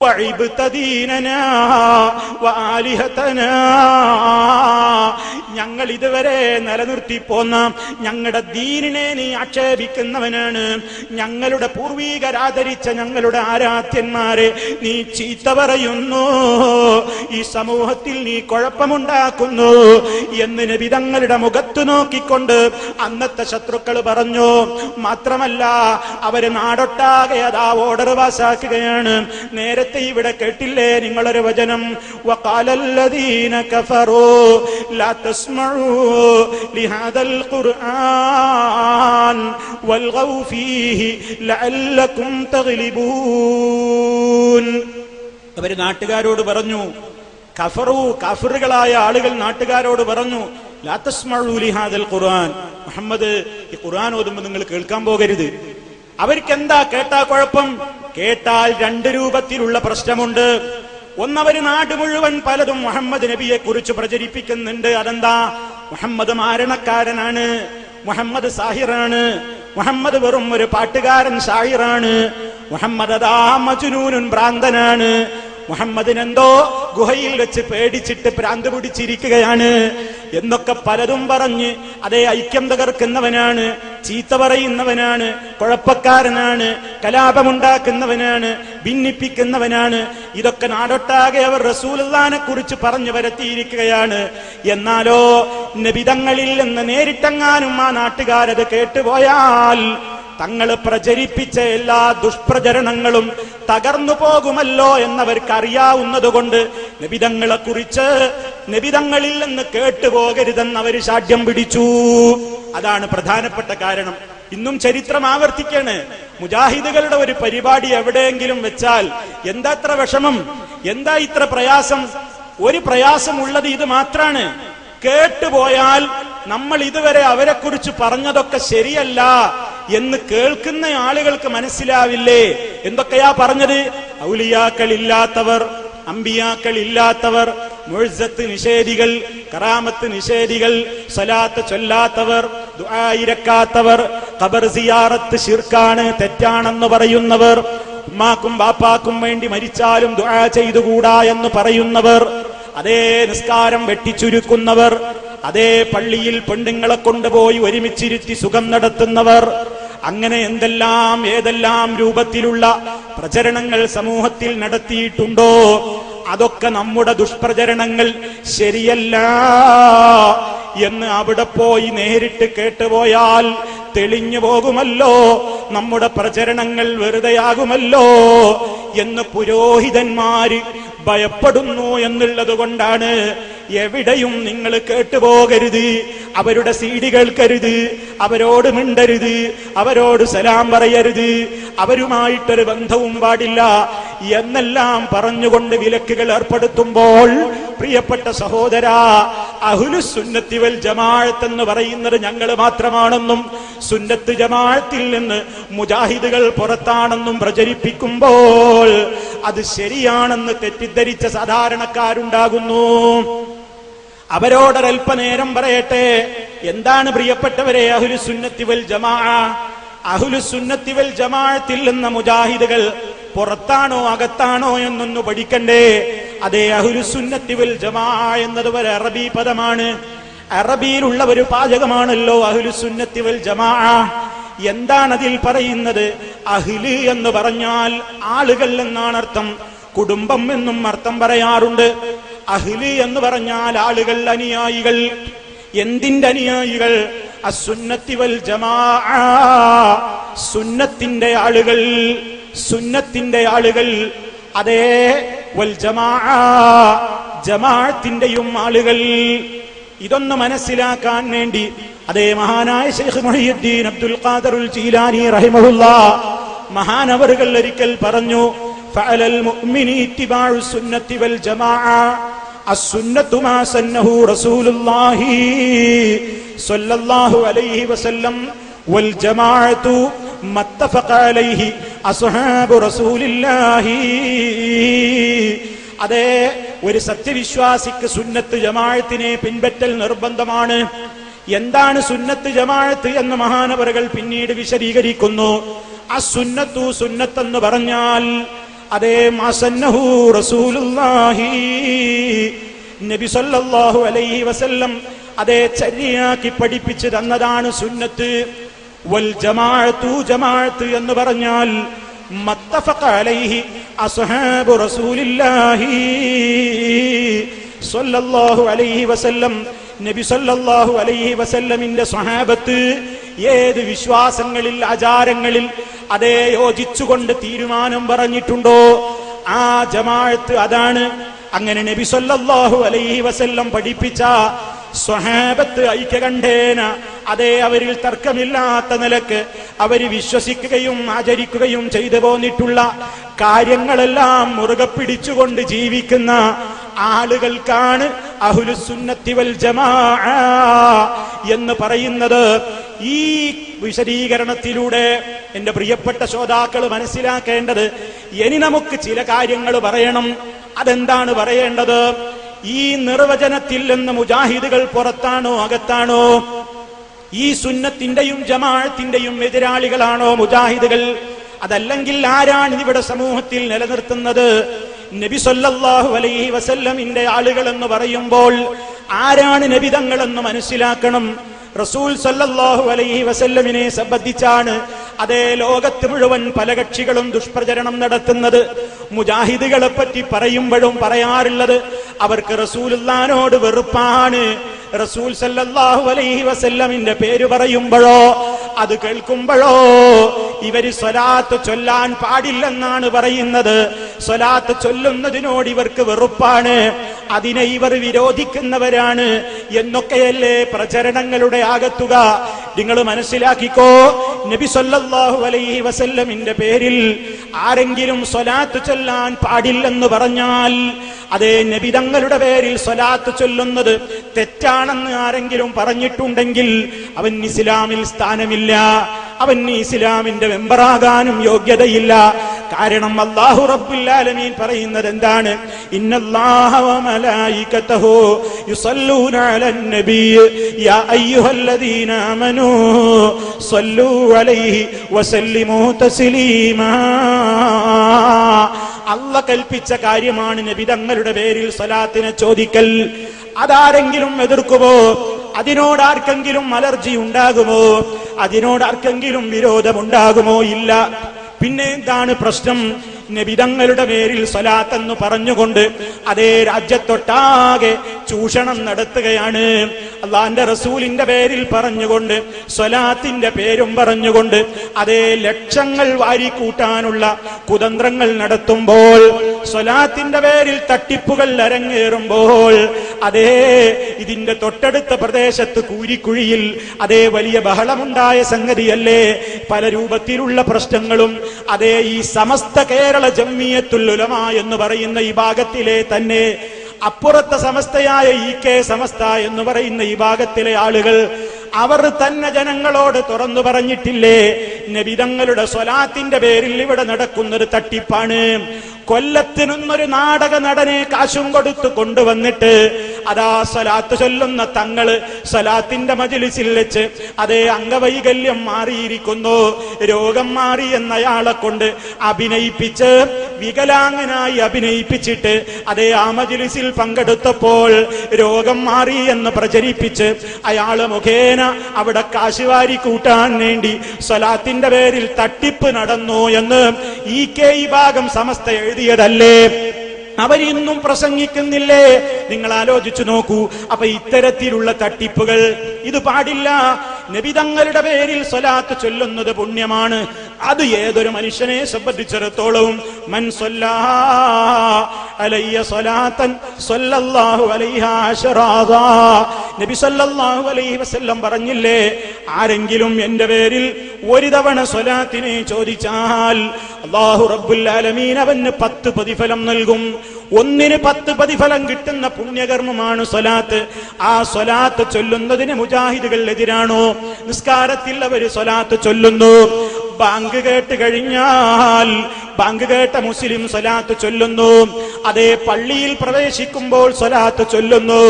വഇബ്തദീനനാ വആലിഹതനാ, ഞങ്ങൾ ഇതുവരെ നിലനിർത്തി പോന്ന ഞങ്ങളുടെ ദീനിനെ നീ ആക്ഷേപിക്കുന്നവനാണ്. ഞങ്ങളുടെ പൂർവീകരാദരിച്ച ഞങ്ങളുടെ ആരാധ്യന്മാരെ നീ ചീത്ത പറയുന്നു, ഈ സമൂഹത്തിൽ നീ കുഴപ്പമുണ്ടാക്കുന്നു എന്ന് നബി തങ്ങളുടെ മുഖത്ത് നോക്കിക്കൊണ്ട് അന്നത്തെ ശത്രുക്കൾ പറഞ്ഞു. മാത്രമല്ല അവര് നാടൊട്ടാകെ അതാ ഓർഡർ പാസാക്കുകയാണ്. നേരത്തെ ഇവിടെ കേട്ടില്ലേ നിങ്ങളൊരു വചനം, വഖാലല്ലദീന കഫറൂ ലാ തസ്മഊ ലിഹാദൽ ഖുർആൻ വൽഗൗ ഫീഹി ലഅല്ലകും തഗ്ലിബൂൻ. അവര് നാട്ടുകാരോട് പറഞ്ഞു, കഫറു കാഫിറുകളായ ആളുകൾ നാട്ടുകാരോട് പറഞ്ഞു, ലാ തസ്മഊ ലിഹാദൽ ഖുർആൻ, മുഹമ്മദ് ഈ ഖുർആൻ ഓതുമ്പോൾ നിങ്ങൾ കേൾക്കാൻ പോകരുത്. അവർക്ക് എന്താ കേട്ടാ കുഴപ്പം? കേട്ടാൽ രണ്ട് രൂപത്തിലുള്ള പ്രശ്നമുണ്ട്. ഒന്നവര് നാട് മുഴുവൻ പലതും മുഹമ്മദ് നബിയെ കുറിച്ച് പ്രചരിപ്പിക്കുന്നുണ്ട്. അതെന്താ? മുഹമ്മദ് മാരണക്കാരനാണ്, മുഹമ്മദ് സാഹിറാണ്, മുഹമ്മദ് വെറും ഒരു പാട്ടുകാരൻ ഷായിറാണ്, മുഹമ്മദ് അതാ മജ്നൂനുൻ ഭ്രാന്തനാണ്, മുഹമ്മദിനെന്തോ ഗുഹയിൽ വെച്ച് പേടിച്ചിട്ട് ഭ്രാന്ത് പിടിച്ചിരിക്കുകയാണ് എന്നൊക്കെ പലതും പറഞ്ഞ് അതേ ഐക്യം തകർക്കുന്നവനാണ്, ചീത്ത പറയുന്നവനാണ്, കുഴപ്പക്കാരനാണ്, കലാപമുണ്ടാക്കുന്നവനാണ്, ഭിന്നിപ്പിക്കുന്നവനാണ്. ഇതൊക്കെ നാടൊട്ടാകെ അവർ റസൂലുള്ളാഹിനെ കുറിച്ച് പറഞ്ഞു വരത്തിയിരിക്കുകയാണ്. എന്നാലോ നബിതങ്ങളിൽ നിന്ന് നേരിട്ടെങ്ങാനും ആ നാട്ടുകാരത് കേട്ടുപോയാൽ തങ്ങൾ പ്രചരിപ്പിച്ച എല്ലാ ദുഷ്പ്രചരണങ്ങളും തകർന്നു പോകുമല്ലോ എന്നവർക്ക് അറിയാവുന്നതുകൊണ്ട് നബിതങ്ങളെ കുറിച്ച് നബിതങ്ങളിൽ നിന്ന് കേട്ടുപോകരുതെന്ന് അവർ ശാഠ്യം പിടിച്ചു. അതാണ് പ്രധാനപ്പെട്ട കാരണം. ഇന്നും ചരിത്രം ആവർത്തിക്കാണ്. മുജാഹിദുകളുടെ ഒരു പരിപാടി എവിടെയെങ്കിലും വെച്ചാൽ എന്താ ഇത്ര വിഷമം, എന്താ ഇത്ര പ്രയാസം? ഒരു പ്രയാസമുള്ളത് ഇത് മാത്രാണ്. കേട്ടുപോയാൽ നമ്മൾ ഇതുവരെ അവരെ കുറിച്ച് പറഞ്ഞതൊക്കെ ശരിയല്ല എന്ന് കേൾക്കുന്ന ആളുകൾക്ക് മനസ്സിലാവില്ലേ? എന്തൊക്കെയാ പറഞ്ഞത്? ഔലിയാക്കൾ ഇല്ലാത്തവർ, അമ്പിയാക്കൾ ഇല്ലാത്തവർ, മുഅ്ജിസത്ത് നിഷേധികൾ, കറാമത്ത് നിഷേധികൾ, സ്വലാത്ത് ചൊല്ലാത്തവർ, ദുആ ഇരക്കാത്തവർ, ഖബർ സിയാറത്ത് ശിർക്കാണ്, തെറ്റാണെന്ന് പറയുന്നവർ, ഉമ്മാക്കും ബാപ്പാക്കും വേണ്ടി മരിച്ചാലും ദുആ ചെയ്തുകൂടാ എന്ന് പറയുന്നവർ, അതേ നിസ്കാരം വെട്ടിച്ചുരുക്കുന്നവർ, അതേ പള്ളിയിൽ പെണ്ണുങ്ങളെ കൊണ്ടുപോയി ഒരുമിച്ചിരുത്തി സുഖം നടത്തുന്നവർ, അങ്ങനെ എന്തെല്ലാം ഏതെല്ലാം രൂപത്തിലുള്ള പ്രചരണങ്ങൾ സമൂഹത്തിൽ നടത്തിയിട്ടുണ്ടോ അതൊക്കെ നമ്മുടെ ദുഷ്പ്രചരണങ്ങൾ ശരിയല്ല എന്ന് അവിടെ പോയി നേരിട്ട് കേട്ടുപോയാൽ തെളിഞ്ഞു പോകുമല്ലോ, നമ്മുടെ പ്രചരണങ്ങൾ വെറുതെയാകുമല്ലോ എന്ന് പുരോഹിതന്മാര് ഭയപ്പെടുന്നു എന്നുള്ളത് കൊണ്ടാണ് എവിടെയും നിങ്ങൾ കേട്ടുപോകരുത്, അവരുടെ സീഡി കേൾക്കരുത്, അവരോട് മിണ്ടരുത്, അവരോട് സലാം പറയരുത്, അവരുമായിട്ടൊരു ബന്ധവും പാടില്ല എന്നെല്ലാം പറഞ്ഞുകൊണ്ട് വിലക്കുകൾ ഏർപ്പെടുത്തുമ്പോൾ പ്രിയപ്പെട്ട സഹോദരാ, അഹ്ലുസുന്നത്തി വൽ ജമാഅത്ത് എന്ന് പറയുന്നത് ഞങ്ങൾ മാത്രമാണെന്നും സുന്നത്ത് ജമാഅത്തിൽ നിന്ന് മുജാഹിദുകൾ പുറത്താണെന്നും പ്രചരിപ്പിക്കുമ്പോൾ അത് ശരിയാണെന്ന് തെറ്റിദ്ധരിച്ച സാധാരണക്കാരുണ്ടാകുന്നു. അവരോടൊരൽപ്പനേരം പറയട്ടെ, എന്താണ് പ്രിയപ്പെട്ടവരെ അഹ്ലുസുന്നത്തി വൽ ജമാഅ? അഹ്ലുസുന്നത്തി വൽ ജമാഅത്തിൽ നിന്ന് മുജാഹിദുകൾ പുറത്താണോ അകത്താണോ എന്നൊന്ന് പഠിക്കണ്ടേ? അതേ അഹ്ലുസുന്നത്തി വൽ ജമാഅ എന്നത് ഒരു അറബി പദമാണ്, അറബിയിലുള്ള ഒരു പാചകമാണല്ലോ അഹ്ലുസുന്നത്തി വൽ ജമാഅ. എന്താണ് അതിൽ പറയുന്നത്? അഹ്ല് എന്ന് പറഞ്ഞാൽ ആളുകൾ എന്നാണ് അർത്ഥം, കുടുംബം എന്നും അർത്ഥം പറയാറുണ്ട്. അഹ്ല് എന്ന് പറഞ്ഞാൽ ആളുകൾ, അനുയായികൾ. എന്തിന്റെ അനുയായികൾ? അസ്സുന്നത്തി വൽ ജമാഅ, സുന്നത്തിന്റെ ആളുകൾ, സുന്നത്തിന്റെ ആളുകൾ. അതേ വൽ ജമാഅ, ജമാഅത്തിന്റെയും ആളുകൾ. ഇതൊന്ന് മനസ്സിലാക്കാൻ വേണ്ടി അതേ മഹാനായ ശൈഖ് മുഹയ്യിദ്ദീൻ അബ്ദുൽ ഖാദിറുൽ ജീലാനി റഹിമഹുല്ലാഹ് മഹാനവറുകൾ ഒരിക്കൽ പറഞ്ഞു, ഫഅലൽ മുഅ്മിനി ഇത്തിബാഉ സുന്നത്തി വൽ ജമാഅ, അസ്സുന്നത്തു മാ സന്നഹു റസൂലുള്ളാഹി സ്വല്ലല്ലാഹു അലൈഹി വസല്ലം വൽ ജമാഅത്തു മത്തഫഖ അലൈഹി അസ്ഹാബു റസൂലില്ലാഹി. അതേ ഒരു സത്യവിശ്വാസിക്ക് സുന്നത്ത് ജമാഅത്തിനെ പിൻപറ്റൽ നിർബന്ധമാണ്. എന്താണ് സുന്നത്ത് ജമാഅത്ത് എന്ന് മഹാനവറുകൾ പിന്നീട് വിശദീകരിക്കുന്നു. അസ്സുന്നത്തു, സുന്നത്ത് എന്ന് പറഞ്ഞാൽ അതേ മാസന്നഹു റസൂലുള്ളാഹി നബി സല്ലല്ലാഹു അലൈഹി വസല്ലം അതേ ചര്യയാക്കി പഠിപ്പിച്ചു തന്നതാണ് സുന്നത്ത്. വൽ ജമാഅത്തു, ജമാഅത്ത് എന്ന് പറഞ്ഞാൽ മത്തഫഖ അലൈഹി അസ്ഹാബു റസൂലില്ലാഹി സല്ലല്ലാഹു അലൈഹി വസല്ലം, നബി സല്ലല്ലാഹു അലൈഹി വസല്ലമിന്റെ സ്വഹാബത്ത് ഏത് വിശ്വാസങ്ങളിൽ ആചാരങ്ങളിൽ അതേ യോജിച്ചുകൊണ്ട് തീരുമാനം പറഞ്ഞിട്ടുണ്ടോ ആ ജമാഅത്ത് അതാണ്. അങ്ങനെ നബി സല്ലല്ലാഹു അലൈഹി വസല്ലം പഠിപ്പിച്ച സ്വഹാബത്ത് ഐക്യകണ്ഠേന അതേ അവരിൽ തർക്കമില്ലാത്ത നിലക്ക് അവര് വിശ്വസിക്കുകയും ആചരിക്കുകയും ചെയ്തു പോന്നിട്ടുള്ള കാര്യങ്ങളെല്ലാം മുറുകെ പിടിച്ചുകൊണ്ട് ജീവിക്കുന്ന ആളുകൾക്കാണ് അഹ്ലുസുന്നത്തി വൽ ജമാഅ എന്ന് പറയുന്നത്. ഈ വിശദീകരണത്തിലൂടെ എന്റെ പ്രിയപ്പെട്ട ശ്രോതാക്കൾ മനസ്സിലാക്കേണ്ടത്, ഇനി നമുക്ക് ചില കാര്യങ്ങൾ പറയണം. അതെന്താണ് പറയേണ്ടത്? ഈ നിർവചനത്തിൽ നിന്ന് മുജാഹിദുകൾ പുറത്താണോ അകത്താണോ? ഈ സുന്നത്തിന്റെയും ജമാഅത്തിന്റെയും എതിരാളികളാണോ മുജാഹിദുകൾ? അതല്ലെങ്കിൽ ആരാണ് ഇവിടെ സമൂഹത്തിൽ നിലനിർത്തുന്നത്? നബി സല്ലല്ലാഹു അലൈഹി വസല്ലമിന്റെ ആളുകൾ എന്ന് പറയുമ്പോൾ ആരാണ് നബി തങ്ങളെന്ന് മനസ്സിലാക്കണം. റസൂൽ സല്ലല്ലാഹു അലൈഹി വസല്ലമിനെ സംബന്ധിച്ചാണ് അതേ ലോകത്ത് മുഴുവൻ പല കക്ഷികളും ദുഷ്പ്രചരണം നടത്തുന്നത്. മുജാഹിദുകളെ പറ്റി പറയുമ്പോഴും പറയാറുള്ളത് അവർക്ക് റസൂലുള്ളാഹിനോട് വെറുപ്പാണ്. റസൂൽ സല്ലല്ലാഹു അലൈഹി വസല്ലമിന്റെ പേര് പറയുമ്പോഴോ അത് കേൾക്കുമ്പോഴോ ഇവര് സ്വലാത്ത് ചൊല്ലാൻ പാടില്ലെന്നാണ് പറയുന്നത്. സ്വലാത്ത് ചൊല്ലുന്നതിനോട് ഇവർക്ക് വെറുപ്പാണ്, അതിനെ ഇവർ വിരോധിക്കുന്നവരാണ് എന്നൊക്കെയല്ലേ പ്രചരണങ്ങളുടെ ആകത്തുക. നിങ്ങൾ മനസ്സിലാക്കിക്കോ, നബി സല്ലല്ലാഹു അലൈഹി വസല്ലമിന്റെ പേരിൽ ആരെങ്കിലും സ്വലാത്ത് ചൊല്ലാൻ പാടില്ലെന്ന് പറഞ്ഞാൽ, അതേ നബി തങ്ങളുടെ പേരിൽ സ്വലാത്ത് ചൊല്ലുന്നത് തെറ്റാണെന്ന് ആരെങ്കിലും പറഞ്ഞിട്ടുണ്ടെങ്കിൽ അവൻ ഇസ്ലാമിൽ സ്ഥാനമില്ല, അവൻ ഇസ്ലാമിന്റെ മെമ്പറാകാനും യോഗ്യതയില്ല. കാരണം അല്ലാഹു റബ്ബുൽ ആലമീൻ പറയുന്നത് എന്താണ്? ഇന്നല്ലാഹ വ മലായികതഹു യുസല്ലൂന അലൻ നബിയ്യ് യാ അയ്യുഹല്ലദീന ആമനൂ സ്വല്ലൂ അലൈഹി വസല്ലിമൂ തസ്ലീമാ. അല്ലാഹ് കൽപ്പിച്ച കാര്യമാണ് നബി തങ്ങളുടെ പേരിൽ സ്വലാത്തിനെ ചോദിക്കൽ. അതാരെങ്കിലും എതിർക്കുമോ? അതിനോടാർക്കെങ്കിലും അലർജി ഉണ്ടാകുമോ? അതിനോടാർക്കെങ്കിലും വിരോധമുണ്ടാകുമോ? ഇല്ല. പിന്നെ എന്താണ് പ്രശ്നം? നബി തങ്ങളുടെ പേരിൽ സ്വലാത്ത് എന്ന് പറഞ്ഞുകൊണ്ട് അതേ രാജ്യത്തൊട്ടാകെ ചൂഷണം നടത്തുകയാണ്. അള്ളാന്റെ റസൂലിന്റെ പേരിൽ പറഞ്ഞുകൊണ്ട് സ്വലാത്തിന്റെ പേരും പറഞ്ഞുകൊണ്ട് അതേ ലക്ഷങ്ങൾ വാരിക്കൂട്ടാനുള്ള കുതന്ത്രങ്ങൾ നടത്തുമ്പോൾ, സ്വലാത്തിന്റെ പേരിൽ തട്ടിപ്പുകൾ അരങ്ങേറുമ്പോൾ, അതേ ഇതിന്റെ തൊട്ടടുത്ത പ്രദേശത്ത് കൂരിക്കുഴിയിൽ അതേ വലിയ ബഹളമുണ്ടായ സംഗതിയല്ലേ. പല രൂപത്തിലുള്ള പ്രശ്നങ്ങളും അതേ ഈ സമസ്ത കേരള ജംഇയ്യത്തുൽ ഉലമാ എന്ന് പറയുന്ന ഈ ഭാഗത്തിലെ തന്നെ അപ്പുറത്തെ സമസ്തയായ EK സമസ്ത എന്ന് പറയുന്ന ഈ ഭാഗത്തിലെ ആളുകൾ അവർ തന്നെ ജനങ്ങളോട് തുറന്നു പറഞ്ഞിട്ടില്ലേ, നബി തങ്ങളുടെ സ്വലാത്തിന്റെ പേരിൽ ഇവിടെ നടക്കുന്നത് തട്ടിപ്പാണ്. കൊല്ലത്തിനൊന്നൊരു നാടക നടനെ കാശും കൊടുത്തു കൊണ്ടുവന്നിട്ട് അതാ സ്വലാത്ത് ചൊല്ലുന്ന തങ്ങള് സ്വലാത്തിന്റെ മജ്‌ലിസിൽ വെച്ച് അതേ അംഗവൈകല്യം മാറിയിരിക്കുന്നു, രോഗം മാറി എന്നയാളെ കൊണ്ട് അഭിനയിപ്പിച്ച് വികലാംഗനായി അഭിനയിപ്പിച്ചിട്ട് അതേ ആ മജ്‌ലിസിൽ പങ്കെടുത്തപ്പോൾ രോഗം മാറി എന്ന് പ്രചരിപ്പിച്ച് അയാള് മുഖേന അവിടെ കാശുവാരി കൂട്ടാൻ വേണ്ടി സ്വലാത്തിന്റെ പേരിൽ തട്ടിപ്പ് നടന്നു എന്ന് EK ഭാഗം സമസ്ത എഴുതിയതല്ലേ. അവരിന്നും പ്രസംഗിക്കുന്നില്ലേ? നിങ്ങൾ ആലോചിച്ചു നോക്കൂ. അപ്പൊ ഇത്തരത്തിലുള്ള തട്ടിപ്പുകൾ ഇത് പാടില്ല. നബി തങ്ങളുടെ പേരിൽ സ്വലാത്ത് ചൊല്ലുന്നത് പുണ്യമാണ്. അത് ഏതൊരു മനുഷ്യനെ സംബന്ധിച്ചിടത്തോളവും മൻ സ്വല്ലാ അലയ്യ സ്വലാത്തൻ സ്വല്ലല്ലാഹു അലൈഹാ അശ്റാദാ. നബി സല്ലല്ലാഹു അലൈഹി വസല്ലം പറഞ്ഞില്ലേ, ആരെങ്കിലും എന്റെ പേരിൽ ഒരു തവണ സ്വലാത്തിനെ ചോദിച്ചാൽ അല്ലാഹു റബ്ബുൽ ആലമീൻ അവന് 10 പ്രതിഫലം നൽകും. ഒന്നിന് 10 പ്രതിഫലം കിട്ടുന്ന പുണ്യകർമ്മമാണ് സ്വലാത്ത്. ആ സ്വലാത്ത് ചൊല്ലുന്നതിന് മുജാഹിദുകൾ എതിരാണോ? നിസ്കാരത്തിൽ അവര് സ്വലാത്ത് ചൊല്ലുന്നു. ബാങ്ക് കേട്ട് കഴിഞ്ഞാൽ ബാങ്ക് കേട്ട മുസ്ലിം സ്വലാത്ത് ചൊല്ലുന്നു. അതേ പള്ളിയിൽ പ്രവേശിക്കുമ്പോൾ സ്വലാത്ത് ചൊല്ലുന്നു.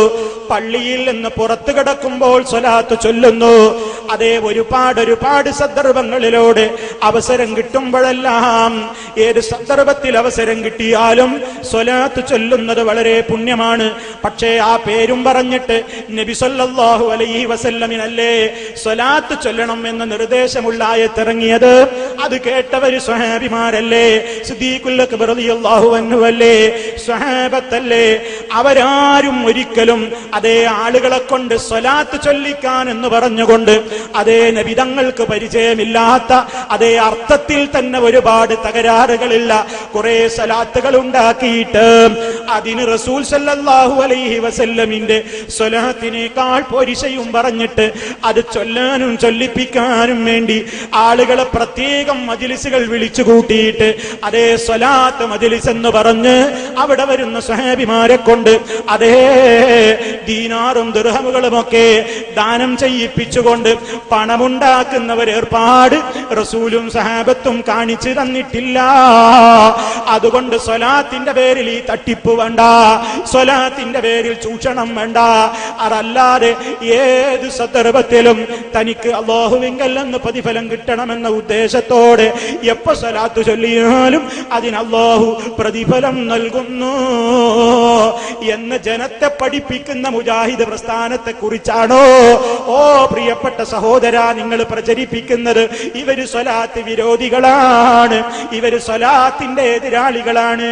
പള്ളിയിൽ നിന്ന് പുറത്തു കിടക്കുമ്പോൾ സ്വലാത്ത് ചൊല്ലുന്നു. അതേ ഒരുപാട് സന്ദർഭങ്ങളിലൂടെ അവസരം കിട്ടുമ്പോഴെല്ലാം, ഏത് സന്ദർഭത്തിൽ അവസരം കിട്ടിയാലും സ്വലാത്ത് ചൊല്ലുന്നത് വളരെ പുണ്യമാണ്. പക്ഷേ ആ പേരും പറഞ്ഞിട്ട് നബി സല്ലല്ലാഹു അലൈഹി വസല്ലമിനല്ലേ സ്വലാത്ത് ചൊല്ലണം എന്ന നിർദ്ദേശമുള്ള ആയത്തിറങ്ങിയത്? അത് കേട്ടവര് സ്വഹാബിമാരല്ലേ? സിദ്ദീഖുൽ അക്ബർ റളിയല്ലാഹു അൻഹു അല്ലേ? സ്വഹാബത്തല്ലേ? അവരാരും ഒരിക്കലും അതേ ആളുകളെ കൊണ്ട് സ്വലാത്ത് ചൊല്ലിക്കാൻ എന്ന് പറഞ്ഞുകൊണ്ട് അതേ നബി തങ്ങൾക്ക് പരിചയമില്ലാത്ത അതേ അർത്ഥത്തിൽ തന്നെ ഒരുപാട് തകരാറുകളില്ല കുറെ സ്വലാത്തുകൾ ഉണ്ടാക്കിയിട്ട് അതിന് റസൂൽ സല്ലല്ലാഹു അലൈഹി വസല്ലമിന്റെ സ്വലാത്തിനേക്കാൾ പോരിശയും പറഞ്ഞിട്ട് അത് ചൊല്ലാനും ചൊല്ലിപ്പിക്കാനും വേണ്ടി ആളുകളെ പ്രത്യേകം മജ്‌ലിസുകൾ വിളിച്ചു കൂട്ടിയിട്ട് അതേ സ്വലാത്ത് മജ്‌ലിസ് എന്ന് പറഞ്ഞ് അവിടെ വരുന്ന സ്വഹാബിമാരെ കൊണ്ട് അതേ ദീനാറും ദിർഹമുകളുമൊക്കെ ദാനം ചെയ്യിപ്പിച്ചുകൊണ്ട് പണമുണ്ടാക്കുന്നവർ ഏർപ്പാട് റസൂലും സഹാബത്തും കാണിച്ചു തന്നിട്ടില്ല. അതുകൊണ്ട് സ്വലാത്തിന്റെ പേരിൽ ഈ തട്ടിപ്പ് വേണ്ട, സ്വലാത്തിന്റെ പേരിൽ ചൂഷണം വേണ്ട. അതല്ലാതെ ഏത് സന്ദർഭത്തിലും തനിക്ക് അല്ലാഹുവിങ്കൽ നിന്ന് പ്രതിഫലം കിട്ടണമെന്ന ഉദ്ദേശത്തോടെ എപ്പോ സ്വലാത്ത് ചൊല്ലിയാലും അതിന് അല്ലാഹു പ്രതിഫലം നൽകുന്നു എന്ന് ജനത്തെ പഠിപ്പിക്കുന്ന മുജാഹിദ് പ്രസ്ഥാനത്തെ കുറിച്ചാണോ ഓ പ്രിയപ്പെട്ട സഹോദര നിങ്ങൾ പ്രചരിപ്പിക്കുന്നത്? ഇവര് സ്വലാത്ത് വിരോധികളാണ്, ഇവര് സ്വലാത്തിന്റെ എതിരാളികളാണ്.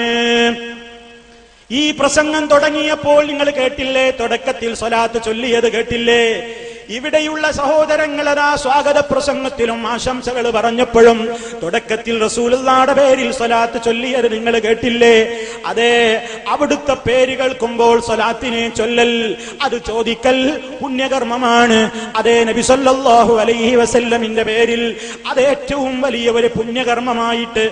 ഈ പ്രസംഗം തുടങ്ങിയപ്പോൾ നിങ്ങൾ കേട്ടില്ലേ? തുടക്കത്തിൽ സ്വലാത്ത് ചൊല്ലിയത് കേട്ടില്ലേ? ഇവിടെയുള്ള സഹോദരങ്ങളതാ സ്വാഗത പ്രസംഗത്തിലും ആശംസകൾ പറഞ്ഞപ്പോഴും തുടക്കത്തിൽ റസൂലുള്ളാഹിയുടെ പേരിൽ സ്വലാത്ത് ചൊല്ലിയത് നിങ്ങൾ കേട്ടില്ലേ? അതെ, അവിടുത്തെ പേര് കേൾക്കുമ്പോൾ സ്വലാത്തിനെ ചൊല്ലൽ, അത് ചോദിക്കൽ പുണ്യകർമ്മമാണ്. അതേ നബി സല്ലല്ലാഹു അലൈഹി വസല്ലമിന്റെ പേരിൽ അത് ഏറ്റവും വലിയ ഒരു പുണ്യകർമ്മമായിട്ട്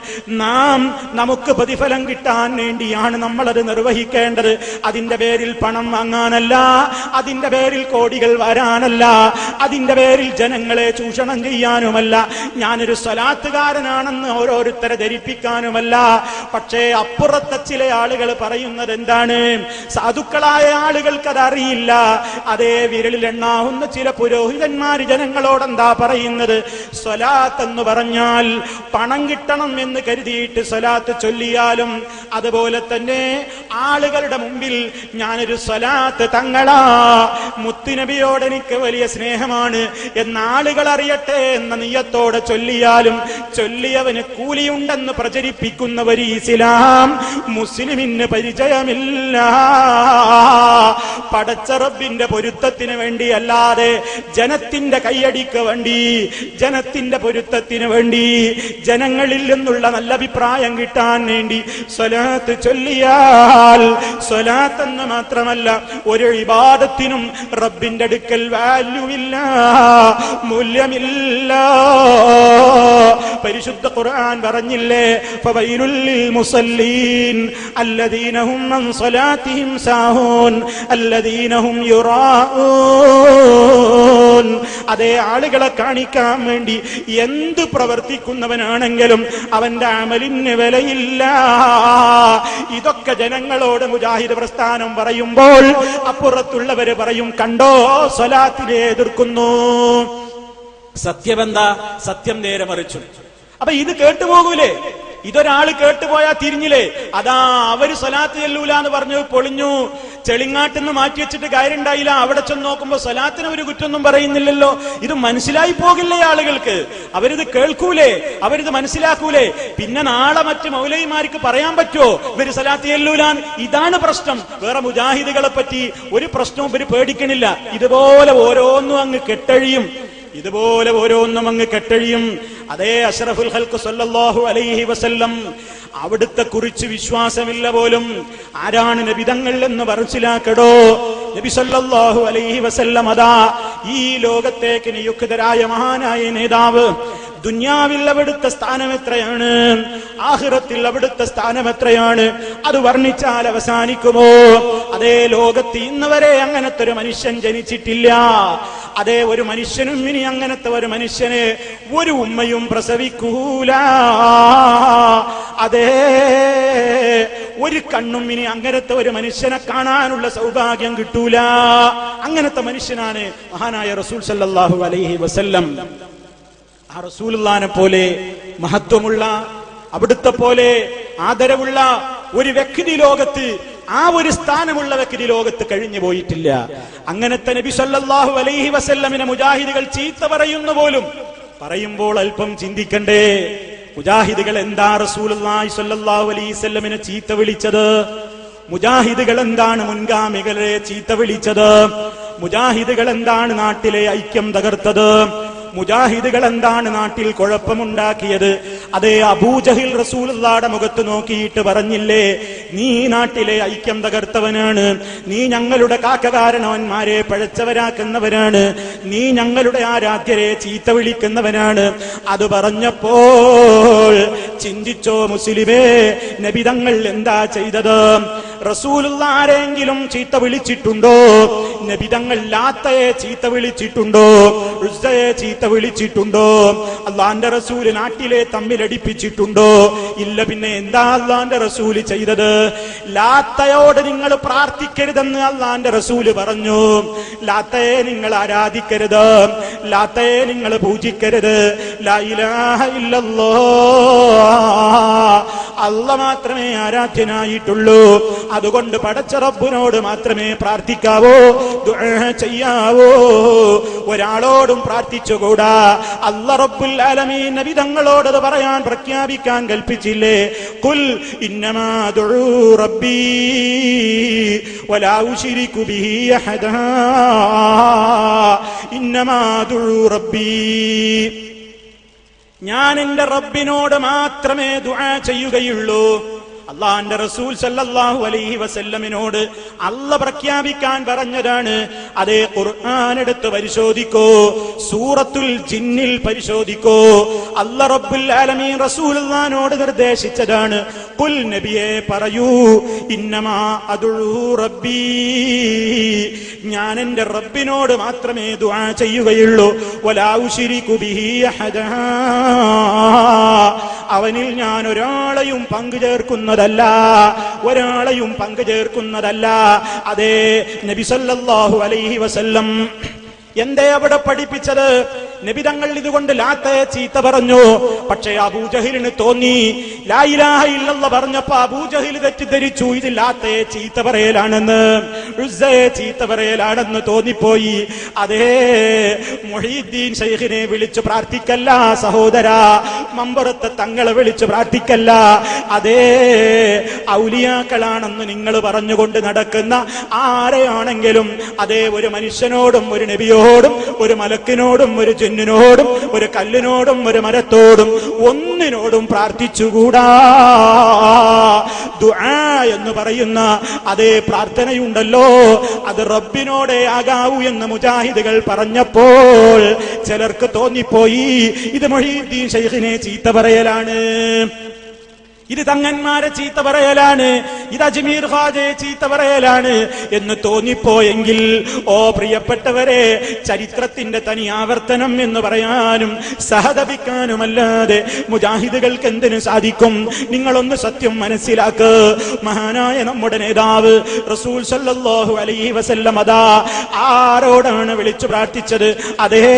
നമുക്ക് പ്രതിഫലം കിട്ടാൻ വേണ്ടിയാണ് നമ്മളത് നിർവഹിക്കേണ്ടത്. അതിന്റെ പേരിൽ പണം വാങ്ങാനല്ല, അതിന്റെ പേരിൽ കോടികൾ വരാനല്ല, അതിന്റെ പേരിൽ ജനങ്ങളെ ചൂഷണം ചെയ്യാനുമല്ല, ഞാനൊരു സ്വലാത്തുകാരനാണെന്ന് ഓരോരുത്തരെ ധരിപ്പിക്കാനുമല്ല. പക്ഷേ അപ്പുറത്തെ ചില ആളുകൾ പറയുന്നത് എന്താണ്? സാധുക്കളായ ആളുകൾക്ക് അതറിയില്ല. അതേ വിരലിൽ എണ്ണാവുന്ന ചില പുരോഹിതന്മാര് ജനങ്ങളോടെന്താ പറയുന്നത്? സ്വലാത്ത് എന്ന് പറഞ്ഞാൽ പണം കിട്ടണം എന്ന് കരുതിയിട്ട് സ്വലാത്ത് ചൊല്ലിയാലും അതുപോലെ തന്നെ ആളുകളുടെ മുമ്പിൽ ഞാനൊരു സ്വലാത്ത് തങ്ങളാ, മുത്തുനബിയോട് എനിക്ക് വലിയ സ്നേഹമാണ് എന്ന ആളുകൾ അറിയട്ടെ എന്ന നിയ്യത്തോടെ ചൊല്ലിയാലും ചൊല്ലിയവന് കൂലിയുണ്ടെന്ന് പ്രചരിപ്പിക്കുന്നവർ ഇസ്ലാം മുസ്ലിമിന് പരിചയമില്ല. പടച്ച റബ്ബിന്റെ പൊരുത്തത്തിന് വേണ്ടി അല്ലാതെ ജനത്തിന്റെ കയ്യടിക്ക് വേണ്ടി, ജനത്തിന്റെ പൊരുത്തത്തിന് വേണ്ടി, ജനങ്ങളിൽ നിന്നുള്ള നല്ല അഭിപ്രായം കിട്ടാൻ വേണ്ടി സ്വലാത്ത് ചൊല്ലിയാൽ സ്വലാത്ത് എന്ന് മാത്രമല്ല ഒരു ഇബാദത്തിനും റബ്ബിന്റെ അടുക്കൽ വാല്യൂവില്ല, മൂല്യമില്ല. പരിശുദ്ധ ഖുർആൻ പറഞ്ഞില്ലേ? ഫവൈലുൽ ലിൽ മുസല്ലീൻ അല്ലദീന ഹും അൻ സ്വലാത്തിഹിം സാഹൂൻ അല്ലദീന ഹും യുറാഊൻ. അതേ ആളുകളെ കാണിക്കാൻ വേണ്ടി എന്ത് പ്രവർത്തിക്കുന്നവനാണെങ്കിലും അവന്റെ അമലിന് വിലയില്ല. ഇതൊക്കെ ജനങ്ങളോട് മുജാഹിദ് പ്രസ്ഥാനം പറയുമ്പോൾ അപ്പുറത്തുള്ളവര് പറയും, കണ്ടോ സ്വലാത്തിനെ എതിർക്കുന്നു. സത്യമെന്താ? സത്യം നേരെ മറിച്ചു. അപ്പൊ ഇത് കേട്ടുപോകൂലേ? ഇതൊരാള് കേട്ടുപോയാൽ തിരിഞ്ഞില്ലേ? അതാ അവര് സ്വലാത്ത് ചെല്ലൂല എന്ന് പറഞ്ഞു പൊളിഞ്ഞു, ചെളിങ്ങാട്ടിന്ന് മാറ്റി വെച്ചിട്ട് കാര്യമുണ്ടായില്ല. അവിടെ ചെന്ന് നോക്കുമ്പോ സ്വലാത്തിന് ഒരു കുറ്റൊന്നും പറയുന്നില്ലല്ലോ. ഇത് മനസ്സിലായി പോകില്ലേ ആളുകൾക്ക്? അവരിത് കേൾക്കൂലേ? അവരിത് മനസ്സിലാക്കൂലേ? പിന്നെ നാളെ മറ്റ് മൗലവിമാർക്ക് പറയാൻ പറ്റുമോ ഇവര് സ്വലാത്ത് ചെല്ലൂലാൻ? ഇതാണ് പ്രശ്നം. വേറെ മുജാഹിദുകളെ പറ്റി ഒരു പ്രശ്നവും ഇവര് പേടിക്കണില്ല. ഇതുപോലെ ഓരോന്നും അങ്ങ് കെട്ടഴിയും, ഇതുപോലെ ഓരോന്നും അങ്ങ് കെട്ടഴിയും. അതേ അഷ്റഫുൽ ഖൽഖ് സല്ലല്ലാഹു അലൈഹി വസല്ലം അവിടുത്തെ കുറിച്ച് വിശ്വാസമില്ല പോലും. ആരാണ് നബിതങ്ങൾ എന്ന് മനസ്സിലാക്കടോ? നബി സല്ലല്ലാഹു അലൈഹി വസല്ലം അതാ ഈ ലോകത്തേക്ക് നിയുക്തരായ മഹാനായ നേതാവ്, ദുനിയാവിൽ അവിടുത്തെ സ്ഥാനം എത്രയാണ്, ആഖിറത്തിൽ അവിടുത്തെ സ്ഥാനം എത്രയാണ്, അത് വർണ്ണിച്ചാൽ അവസാനിക്കുമോ? അതേ ലോകത്ത് ഇന്ന് വരെ അങ്ങനത്തെ ഒരു മനുഷ്യൻ ജനിച്ചിട്ടില്ല. അതേ ഒരു മനുഷ്യനും ഇനി അങ്ങനത്തെ ഒരു മനുഷ്യന് ഒരു ഉമ്മയും പ്രസവിക്കൂല. അതേ ഒരു കണ്ണും ഇനി അങ്ങനത്തെ ഒരു മനുഷ്യനെ കാണാനുള്ള സൗഭാഗ്യം കിട്ടൂല. അങ്ങനത്തെ മനുഷ്യനാണ് മഹാനായ റസൂൽ സല്ലല്ലാഹു അലൈഹി വസല്ലം. ആ റസൂലുള്ളാഹിനെ പോലെ മഹത്വമുള്ള, അവിടുത്തെ പോലെ ആദരവുള്ള ഒരു വ്യക്തി ലോകത്ത്, ആ ഒരു സ്ഥാനമുള്ള വ്യക്തി ലോകത്ത് കഴിഞ്ഞു പോയിട്ടില്ല. അങ്ങനത്തെ നബി സല്ലല്ലാഹു അലൈഹി വസല്ലമിനെ മുജാഹിദുകൾ ചീത്ത പറയുന്നു പോലും. പറയുമ്പോൾ അല്പം ചിന്തിക്കണ്ടേ? മുജാഹിദുകൾ എന്താ റസൂലുള്ളാഹി സ്വല്ലല്ലാഹു അലൈഹി വസല്ലമിനെ ചീത്ത വിളിച്ചത്? മുജാഹിദുകൾ എന്താണ് മുൻഗാമികളെ ചീത്ത വിളിച്ചത്? മുജാഹിദുകൾ എന്താണ് നാട്ടിലെ ഐക്യം തകർത്തത്? മുജാഹിദുകൾ എന്താണ് നാട്ടിൽ കുഴപ്പമുണ്ടാക്കിയത്? അതേ അബൂജഹിൽ റസൂലുള്ളാഹിയുടെ മുഖത്ത് നോക്കിയിട്ട് പറഞ്ഞില്ലേ, നീ നാട്ടിലെ ഐക്യം തകർത്തവനാണ്, നീ ഞങ്ങളുടെ കാക്കകാരണവന്മാരെ പഴച്ചവരാക്കുന്നവനാണ്, നീ ഞങ്ങളുടെ ആരാധ്യരെ ചീത്ത വിളിക്കുന്നവനാണ്. അത് പറഞ്ഞപ്പോൾ ചിന്തിച്ചോ മുസ്ലിമേ, നബിതങ്ങൾ എന്താ ചെയ്തത്? റസൂലുള്ളാഹി ആരെങ്കിലും ചീത്ത വിളിച്ചിട്ടുണ്ടോ? നബിതങ്ങൾ ലാത്തയെ ചീത്ത വിളിച്ചിട്ടുണ്ടോ? ഉസ്സയെ ചീത്ത വിളിച്ചിട്ടുണ്ടോ? അള്ളാന്റെ റസൂല് നാട്ടിലെ തമ്മിലടിപ്പിച്ചിട്ടുണ്ടോ? ഇല്ല. പിന്നെ എന്താ അള്ളാന്റെ റസൂല് ചെയ്തത്? ലാത്തയോട് നിങ്ങൾ പ്രാർത്ഥിക്കരുതെന്ന് അള്ളാന്റെ റസൂല് പറഞ്ഞു. ലാത്തയെ നിങ്ങൾ ആരാധിക്കരുത്, ലാത്തയെ നിങ്ങൾ പൂജിക്കരുത്. ലാ ഇലാഹ ഇല്ലല്ലാഹ്, അല്ലാഹ് മാത്രമേ ആരാധ്യനായിട്ടുള്ളൂ. അതുകൊണ്ട് പടച്ച റബ്ബിനോട് മാത്രമേ പ്രാർത്ഥിക്കാവോ, ദുആ ചെയ്യാവോ. ഒരാളോടും പ്രാർത്ഥിച്ചുകൂടാ. അല്ലാഹ് റബ്ബുൽ ആലമീൻ നബി തങ്ങളോട് അത് പറയാൻ പ്രഖ്യാപിക്കാൻ കൽപ്പിച്ചില്ലേ? ഖുൽ ഇന്നമാ ദുഉ റബ്ബി വലാ ഉശ്രികു ബിഹി അഹദാ, ഇന്നമാ ദുഉ റബ്ബി, ഞാൻ എന്റെ റബ്ബിനോട് മാത്രമേ ദുആ ചെയ്യുകയുള്ളൂ. അള്ളാന്റെ റസൂൽ സല്ലല്ലാഹു അലൈഹി വസല്ലമിനോട് അല്ലാഹ് പ്രഖ്യാപിക്കാൻ പറഞ്ഞതാണ്. അതേ ഖുർആൻ എടുത്ത് പരിശോധിക്കോ, സൂറത്തുൽ ജിന്നിൽ പരിശോധിക്കോ. അല്ലാഹ് റബ്ബുൽ ആലമീൻ റസൂലുള്ളാഹിനോട് നിർദ്ദേശിച്ചതാണ്. ഖുൽ, നബിയെ പറയൂ, ഇന്നമാ അദുഉ റബ്ബി, ഞാൻ എന്റെ റബ്ബിനോട് മാത്രമേ ദുആ ചെയ്യുകയുള്ളൂ. വലാ ഉശ്രികു ബിഹി അഹദാ, അവനിൽ ഞാൻ ഒരാളെയും പങ്കു ചേർക്കുന്നതല്ല, ഒരാളെയും പങ്കു ചേർക്കുന്നതല്ല. അതേ നബി സല്ലല്ലാഹു അലൈഹി വസല്ലം എന്തേ അവിടെ പഠിപ്പിച്ചത്? നബി തങ്ങൾ ഇതുകൊണ്ട് ലാത്തയെ ചീത്ത പറഞ്ഞു. പക്ഷേ അബൂജഹിലിന് തോന്നി, ലാ ഇലാഹ ഇല്ലല്ലാഹ് പറഞ്ഞപ്പോ അബൂജഹിൽ തെറ്റിദ്ധരിച്ചു ഇത് ലാത്തയെ ചീത്ത പറയലാണെന്ന്, ഉസ്സയെ ചീത്ത പറയലാണെന്ന് തോന്നിപ്പോയി. അതേ മുഹീദ്ദീൻ ശൈഖിനെ വിളിച്ചു പ്രാർത്ഥിക്കല്ല സഹോദരാ, മമ്പുറത്തെ തങ്ങളെ വിളിച്ചു പ്രാർത്ഥിക്കല്ല. അതേ ഔലിയാക്കളാണെന്ന് നിങ്ങൾ പറഞ്ഞുകൊണ്ട് നടക്കുന്ന ആരെയാണെങ്കിലും, അതേ ഒരു മനുഷ്യനോടും ഒരു നബിയോടും ഒരു മലക്കിനോടും ഒരു ജിന്നിനോടും ഒരു കല്ലിനോടും ഒരു മരത്തോടും ഒന്നിനോടും പ്രാർത്ഥിച്ചുകൂടാ. ദുആ എന്ന് പറയുന്ന അതേ പ്രാർത്ഥനയുണ്ടല്ലോ, അത് റബ്ബിനോടേ ആകാവൂ എന്ന് മുജാഹിദുകൾ പറഞ്ഞപ്പോൾ ചിലർക്ക് തോന്നിപ്പോയി ഇത് മുഹീദ്ദീൻ ശൈഖിനെ ചീത്ത പറയലാണ്, ഇത് തങ്ങന്മാരെ ചീത്ത പറയലാണ്, ഇത് അജ്മീർ ഖാജയെ ചീത്ത പറയലാണ് എന്ന് തോന്നിപ്പോയെങ്കിൽ, ഓ പ്രിയപ്പെട്ടവരെ, ചരിത്രത്തിന്റെ തനി ആവർത്തനം എന്ന് പറയാനും സഹതപിക്കാനുമല്ലാതെ മുജാഹിദുകൾക്ക് എന്തിനു സാധിക്കും? നിങ്ങളൊന്ന് സത്യം മനസ്സിലാക്ക്. മഹാനായ നമ്മുടെ നേതാവ് റസൂൽ സല്ലല്ലാഹു അലൈഹി വസല്ലം അതാ ആരോടാണ് വിളിച്ചു പ്രാർത്ഥിച്ചത്? അതേ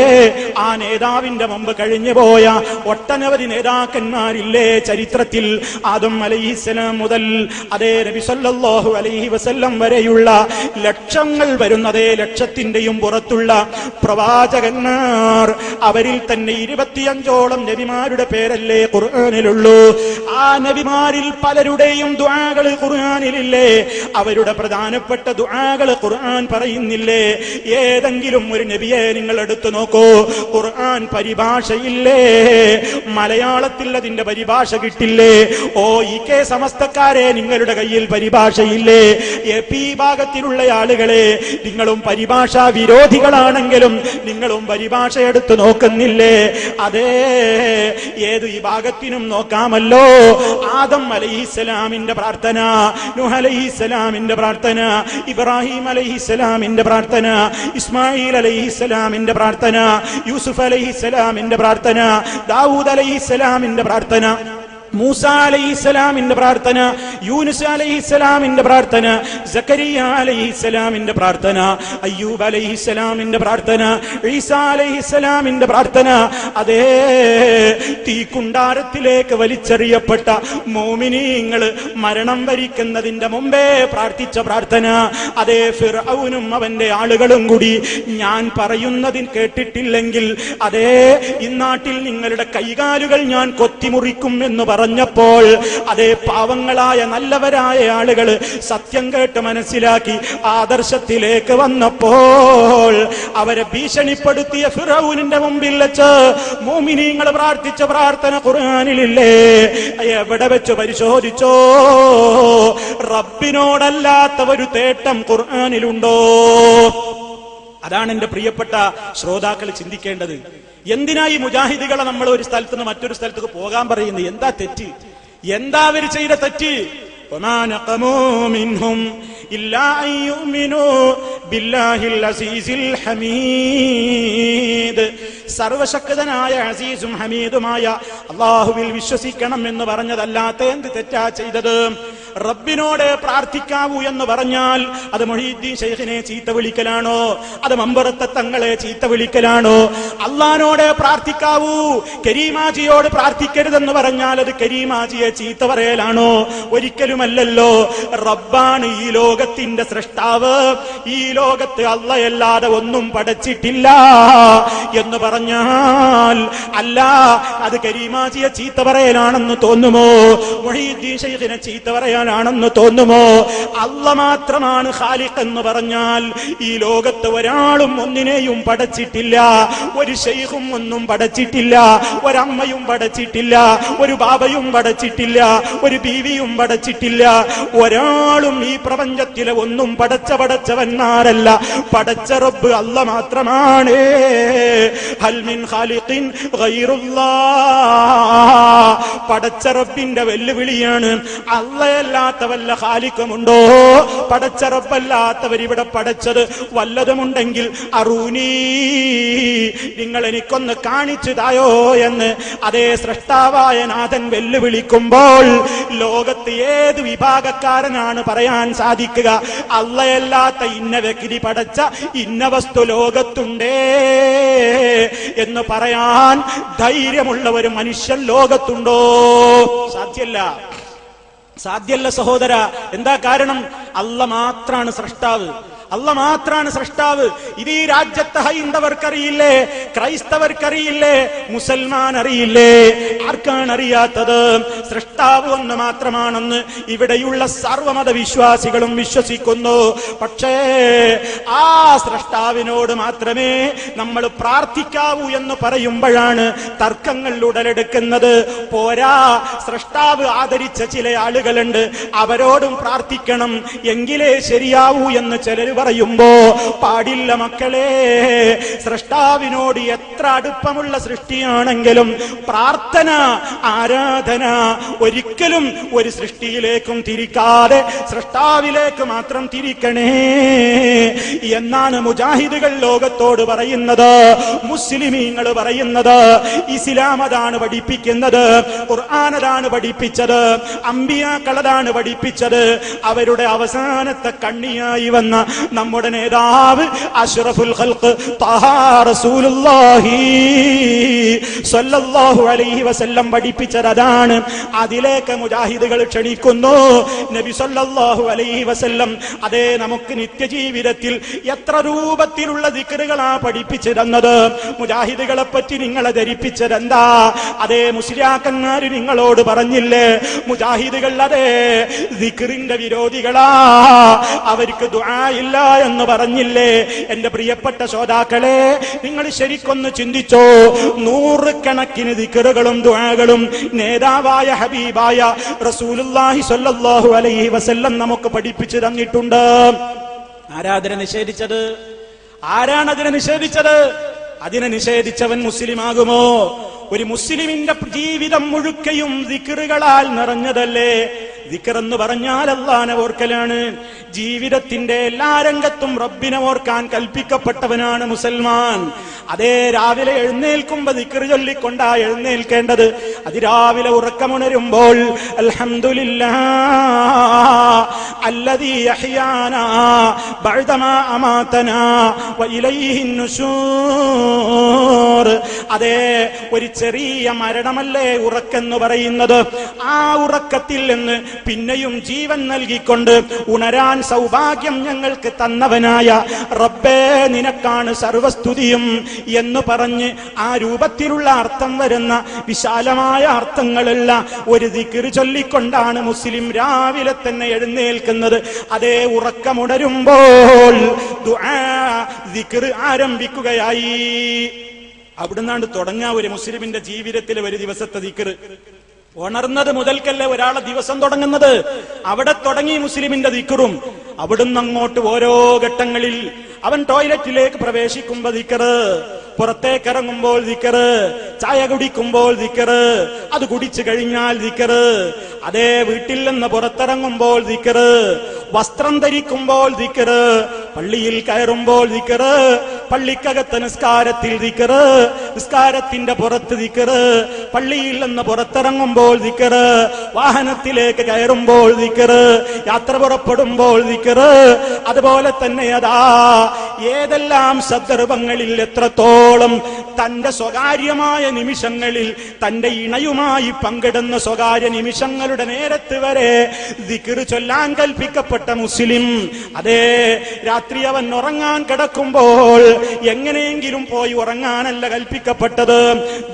ആ നേതാവിന്റെ മുമ്പ് കഴിഞ്ഞുപോയ ഒട്ടനവധി നേതാക്കന്മാരില്ലേ ചരിത്രത്തിൽ? ആദം അലൈഹിസ്സലാം മുതൽ അതേ നബി സല്ലല്ലാഹു അലൈഹി വസല്ലം വരെയുള്ള ലക്ഷങ്ങൾ വരുന്ന, അതേ ലക്ഷത്തിന്റെയും പുറത്തുള്ള പ്രവാചകന്മാർ, അവരിൽ തന്നെ 25ഓളം നബിമാരുടെ പേരല്ലേ ഖുർആനിലുള്ളൂ. ആ നബിമാരിൽ പലരുടെയും ദുആകൾ ഖുർആനിലില്ലേ? അവരുടെ പ്രധാനപ്പെട്ട ദുആകൾ ഖുർആൻ പറയുന്നില്ലേ? ഏതെങ്കിലും ഒരു നബിയെ നിങ്ങൾ എടുത്തു നോക്കൂ, ഖുർആൻ പരിഭാഷയില്ലേ? മലയാളത്തിൽ അതിന്റെ പരിഭാഷ കിട്ടില്ലേ? ഓ ഈ കെ സമസ്തക്കാരെ, നിങ്ങളുടെ കയ്യിൽ ഹനഫിയിൽ പരിഭാഷയില്ലേ? എപി ഭാഗത്തിലുള്ള ആളുകളെ, നിങ്ങളും പരിഭാഷാ വിരോധികളാണെങ്കിലും നിങ്ങളും പരിഭാഷ എടുത്തു നോക്കുന്നില്ലേ? അതേ, ഏത് വിഭാഗത്തിനും നോക്കാമല്ലോ. ആദം അലൈഹിസ്സലാമിന്റെ പ്രാർത്ഥന, നൂഹ് അലൈഹിസ്സലാമിന്റെ പ്രാർത്ഥന, ഇബ്രാഹിം അലൈഹിസ്സലാമിന്റെ പ്രാർത്ഥന, ഇസ്മായിൽ അലൈഹിസ്സലാമിന്റെ പ്രാർത്ഥന, യൂസുഫ് അലൈഹിസ്സലാമിന്റെ പ്രാർത്ഥന, ദാവൂദ് അലൈഹിസ്സലാമിന്റെ പ്രാർത്ഥന, മൂസ അലൈഹിസ്സലാമിന്റെ പ്രാർത്ഥന, യൂനുസ് അലൈഹിസ്സലാമിന്റെ പ്രാർത്ഥന, സക്കരിയ അലൈഹിസ്സലാമിന്റെ പ്രാർത്ഥന, അയ്യൂബ് അലൈഹിസ്സലാമിന്റെ പ്രാർത്ഥന, ഈസാ അലൈഹിസ്സലാമിന്റെ പ്രാർത്ഥന, അതേ തീക്കുണ്ടാരത്തിലേക്ക് വലിച്ചെറിയപ്പെട്ട മോമിനീങ്ങൾ മരണം വരിക്കുന്നതിന്റെ മുമ്പേ പ്രാർത്ഥിച്ച പ്രാർത്ഥന, അതേ ഫിർഔനും അവന്റെ ആളുകളും കൂടി ഞാൻ പറയുന്നതിൽ കേട്ടിട്ടില്ലെങ്കിൽ അതേ ഇന്നാട്ടിൽ നിങ്ങളുടെ കൈകാലുകൾ ഞാൻ കൊത്തിമുറിക്കും എന്ന് പറഞ്ഞപ്പോൾ അതേ പാവങ്ങളായ നല്ലവരായ ആളുകൾ സത്യം കേട്ട് മനസ്സിലാക്കി ആദർശത്തിലേക്ക് വന്നപ്പോൾ അവരെ ഭീഷണിപ്പെടുത്തിയ ഫിറഔനിന്റെ മുമ്പിൽ വെച്ച് മുഅ്മിനീങ്ങൾ പ്രാർത്ഥിച്ച പ്രാർത്ഥന ഖുർആനിലില്ലേ? എവിടെ വെച്ച് പരിശോധിച്ചോ റബ്ബിനോടല്ലാത്ത ഒരു തേട്ടം ഖുർആനിലുണ്ടോ? അതാണ് എന്റെ പ്രിയപ്പെട്ട ശ്രോതാക്കൾ ചിന്തിക്കേണ്ടത്. എന്തിനായി മുജാഹിദുകളെ നമ്മൾ ഒരു സ്ഥലത്ത് നിന്ന് മറ്റൊരു സ്ഥലത്തേക്ക് പോകാൻ പറയുന്നത്? എന്താ തെറ്റ്? എന്താ അവർ ചെയ്ത തെറ്റ്? وما نقموا منهم إلا أن يؤمنوا بالله العزيز الحميد. സർവശക്തനായ അസീസും ഹമീദുമായ അല്ലാഹുവിൽ വിശ്വസിക്കണം എന്ന് പറഞ്ഞതല്ലാത്ത എന്ത് തെറ്റാ ചെയ്തത്? റബ്ബിനോട് പ്രാർത്ഥിക്കാവൂ എന്ന് പറഞ്ഞാൽ അത് മുഹീദ്ദീൻ ശൈഖിനെ ചീത്ത വിളിക്കലാണോ? അത് മമ്പറത്തെ തങ്ങളെ ചീത്ത വിളിക്കലാണോ? അള്ളാനോട് പ്രാർത്ഥിക്കാവൂ, കരീമാജിയോട് പ്രാർത്ഥിക്കരുതെന്ന് പറഞ്ഞാൽ അത് കരീമാജിയെ ചീത്ത പറയലാണോ? ഒരിക്കലുമല്ലല്ലോ. റബ്ബാണ് ഈ ലോകത്തിന്റെ സൃഷ്ടാവ്. ഈ ലോകത്ത് അള്ളയല്ലാതെ ഒന്നും പടച്ചിട്ടില്ല എന്ന് പറഞ്ഞാൽ അല്ല, അത് കരീമാജിയെ ചീത്ത പറയലാണെന്ന് തോന്നുമോ? മുഹീദ്ദീൻ ശൈഖിനെ ചീത്ത പറയാനാണെന്ന് തോന്നുമോ? അള്ള മാത്രമാണ് ഖാലിഖ് എന്ന് പറഞ്ഞാൽ ഈ ലോകത്ത് ഒരാളും ഒന്നിനെയും പടച്ചിട്ടില്ല. ഒരു ശൈഖും ഒന്നും പടച്ചിട്ടില്ല, ഒരമ്മയും പടച്ചിട്ടില്ല, ഒരു ബാബയും പടച്ചിട്ടില്ല, ഒരു ബീവിയും പടച്ചിട്ടില്ല. ഒരാളും ഈ പ്രപഞ്ചത്തിലെ ഒന്നും പടച്ചവന്മാരല്ല. പടച്ച റബ്ബ് അള്ള മാത്രമാണ്. ഹൽ മിൻ ഖാലിഖിൻ ഗൈറുല്ലാഹ്. പടച്ച റബ്ബിന്റെ വെല്ലുവിളിയാണ്. അള്ളയല്ലാത്ത വല്ല ഖാലിഖുമുണ്ടോ? പടച്ച റബ്ബല്ലാത്തവർ ഇവിടെ പടച്ചത് വല്ലതുമുണ്ടെങ്കിൽ അറൂനീ, നിങ്ങൾ എനിക്കൊന്ന് കാണിച്ചു തായോ എന്ന് അതേ സൃഷ്ടാവായ നാഥൻ വെല്ലുവിളിക്കുമ്പോൾ ലോകത്ത് ഏത് വിഭാഗക്കാരനാണ് പറയാൻ സാധിക്കുക അള്ളയല്ലാത്ത ഇന്ന വ്യക്തി പടച്ച ഇന്ന വസ്തു ലോകത്തുണ്ടേ എന്ന് പറയാൻ ധൈര്യമുള്ള ഒരു മനുഷ്യൻ ലോകത്തുണ്ടോ? സാധ്യല്ല സഹോദര. എന്താ കാരണം? അള്ള മാത്രാണ് സൃഷ്ടാവ്. അള്ള മാത്രാണ് സൃഷ്ടാവ്. ഇത് ഈ രാജ്യത്തെ ഹൈന്ദവർക്കറിയില്ലേ? ക്രൈസ്തവർക്കറിയില്ലേ? മുസൽമാൻ അറിയില്ലേ? ആർക്കാണ് അറിയാത്തത്? സൃഷ്ടാവ് ഒന്ന് മാത്രമാണെന്ന് ഇവിടെയുള്ള സർവമത വിശ്വാസികളും വിശ്വസിക്കുന്നു. പക്ഷേ ആ സൃഷ്ടാവിനോട് മാത്രമേ നമ്മൾ പ്രാർത്ഥിക്കാവൂ എന്ന് പറയുമ്പോഴാണ് തർക്കങ്ങൾ ഉടലെടുക്കുന്നത്. പോരാ, സൃഷ്ടാവ് ആദരിച്ച ചില ആളുകളുണ്ട്, അവരോടും പ്രാർത്ഥിക്കണം എങ്കിലേ ശരിയാവൂ എന്ന് ചിലർ പറയുമ്പോ പാടില്ല മക്കളെ. സൃഷ്ടാവിനോട് എത്ര അടുപ്പമുള്ള സൃഷ്ടിയാണെങ്കിലും പ്രാർത്ഥന, ആരാധന ഒരിക്കലും ഒരു സൃഷ്ടിയിലേക്കും തിരിക്കാതെ സൃഷ്ടാവിലേക്ക് മാത്രം തിരിക്കണേ എന്നാണ് മുജാഹിദുകൾ ലോകത്തോട് പറയുന്നത്. മുസ്ലിമീങ്ങൾ പറയുന്നത്. ഇസ്ലാം അതാണ് പഠിപ്പിക്കുന്നത്, ഖുർആൻ അതാണ് പഠിപ്പിച്ചത്, അമ്പിയാക്കളതാണ് പഠിപ്പിച്ചത്. അവരുടെ അവസാനത്തെ കണ്ണിയായി വന്ന നമ്മുടെ നേതാവ് അഷ്റഫുൽ ഖൽഖ് ത്വഹ റസൂലുള്ളാഹി സ്വല്ലല്ലാഹു അലൈഹി വസല്ലം പഠിപ്പിച്ചത് അതാണ്. അതിലേക്ക് മുജാഹിദുകൾ ക്ഷണിക്കുന്നു. നബി സ്വല്ലല്ലാഹു അലൈഹി വസല്ലം അതേ നമുക്ക് നിത്യജീവിതത്തിൽ എത്ര രൂപത്തിലുള്ള ദിക്റുകളാ പഠിപ്പിച്ചു തന്നത്. മുജാഹിദുകളെ പറ്റി നിങ്ങളെ ധരിപ്പിച്ചതെന്താ? അതേ മുസ്ലിയാക്കന്മാര് നിങ്ങളോട് പറഞ്ഞില്ലേ മുജാഹിദുകൾ അതേ ദിക്റിന്റെ വിരോധികളാ, അവർക്ക് ദുആ ഇല്ല, പാടില്ല എന്ന് പറഞ്ഞില്ലേ? എന്റെ പ്രിയപ്പെട്ട ശ്രോതാക്കളെ, നിങ്ങൾ ശരിക്കൊന്ന് ചിന്തിച്ചോ. 100 കണക്കിന് ദിക്റുകളും ദുആകളും നേതാവായ ഹബീബായ റസൂലുള്ളാഹി സ്വല്ലല്ലാഹു അലൈഹി വസല്ലം നമുക്ക് പഠിപ്പിച്ചു തന്നിട്ടുണ്ട്. ആരാധന നിഷേധിച്ചത്? ആരാണ് അതിനെ നിഷേധിച്ചത്? അതിനെ നിഷേധിച്ചവൻ മുസ്ലിമാകുമോ? ഒരു മുസ്ലിമിന്റെ ജീവിതം മുഴുക്കയും ദിക്റുകളാൽ നിറഞ്ഞതല്ലേ? ദിക്ർ എന്ന് പറഞ്ഞാൽ അല്ലാഹനെ ഓർക്കലാണ്. ജീവിതത്തിന്റെ എല്ലാ രംഗത്തും റബ്ബിനെ ഓർക്കാൻ കൽപ്പിക്കപ്പെട്ടവനാണ് മുസൽമാൻ. അതേ, രാവിലെ എഴുന്നേൽക്കുമ്പോ ദിക്ർ ചൊല്ലിക്കൊണ്ടാ എഴുന്നേൽക്കേണ്ടത്. അതിരാവിലെ ഉറക്കമുണരുമ്പോൾ അൽഹംദുലില്ലാഹ് അല്ലദീ അഹ്യാനാ ബഅദമാ അമാതനാ വഇലൈഹിൻ നുശൂർ. അതേ, ഒരു ചെറിയ മരണമല്ലേ ഉറക്കെന്ന് പറയുന്നത്. ആ ഉറക്കത്തിൽ നിന്ന് പിന്നെയും ജീവൻ നൽകിക്കൊണ്ട് ഉണരാൻ സൗഭാഗ്യം ഞങ്ങൾക്ക് തന്നവനായ റബ്ബേ, നിനക്കാണ് സർവസ്തുതിയും എന്ന് പറഞ്ഞ് ആ രൂപത്തിലുള്ള അർത്ഥം വരുന്ന വിശാലമായ അർത്ഥങ്ങളുള്ള ഒരു ദിക്ർ ചൊല്ലിക്കൊണ്ടാണ് മുസ്ലിം രാവിലെ തന്നെ എഴുന്നേൽക്കുന്നത്. അതേ, ഉറക്കമുണരുമ്പോൾ ദുആ ദിക്ർ ആരംഭിക്കുകയായി. അവിടുന്നാണ്ട് തുടങ്ങാ ഒരു മുസ്ലിമിന്റെ ജീവിതത്തിലെ ഒരു ദിവസത്തെ ദിക്ർ. ഉണർന്നത് മുതൽക്കല്ലേ ഒരാളെ ദിവസം തുടങ്ങുന്നത്. അവിടെ തുടങ്ങി മുസ്ലിമിന്റെ ദിക്റും. അവിടുന്ന് അങ്ങോട്ട് ഓരോ ഘട്ടങ്ങളിൽ അവൻ ടോയ്ലറ്റിലേക്ക് പ്രവേശിക്കുമ്പോ ദിക്റ്, പുറത്തേക്ക് ഇറങ്ങുമ്പോൾ ദിക്റ്, ചായ കുടിക്കുമ്പോൾ ദിക്റ്, അത് കുടിച്ചു കഴിഞ്ഞാൽ ദിക്റ്, അതേ വീട്ടിൽ നിന്ന് പുറത്തിറങ്ങുമ്പോൾ ദിക്റ്, വസ്ത്രം ധരിക്കുമ്പോൾ ദിക്റ്, പള്ളിയിൽ കയറുമ്പോൾ ദിക്റ്, പള്ളിക്കകത്ത് നിസ്കാരത്തിൽ ദിക്റ്, നിസ്കാരത്തിന്റെ പുറത്ത് ദിക്റ്, പള്ളിയിൽ നിന്ന് പുറത്തിറങ്ങുമ്പോൾ ദിക്റ്, വാഹനത്തിലേക്ക് കയറുമ്പോൾ ദിക്റ്, യാത്ര പുറപ്പെടുമ്പോൾ ദിക്റ്. അതുപോലെ തന്നെ അതാ ഏതെല്ലാം സന്ദർഭങ്ങളിൽ എത്രത്തോളം തന്റെ സ്വകാര്യമായ നിമിഷങ്ങളിൽ തന്റെ ഇണയുമായി പങ്കിടുന്ന സ്വകാര്യ നിമിഷങ്ങളുടെ നേരത്ത് വരെ ദിക്ർ ചൊല്ലാൻ കൽപ്പിക്കപ്പെട്ട മുസ്ലിം. അതേ, രാത്രി അവൻ ഉറങ്ങാൻ കിടക്കുമ്പോൾ എങ്ങനെയെങ്കിലും പോയി ഉറങ്ങാനല്ല കൽപ്പിക്കപ്പെട്ടത്.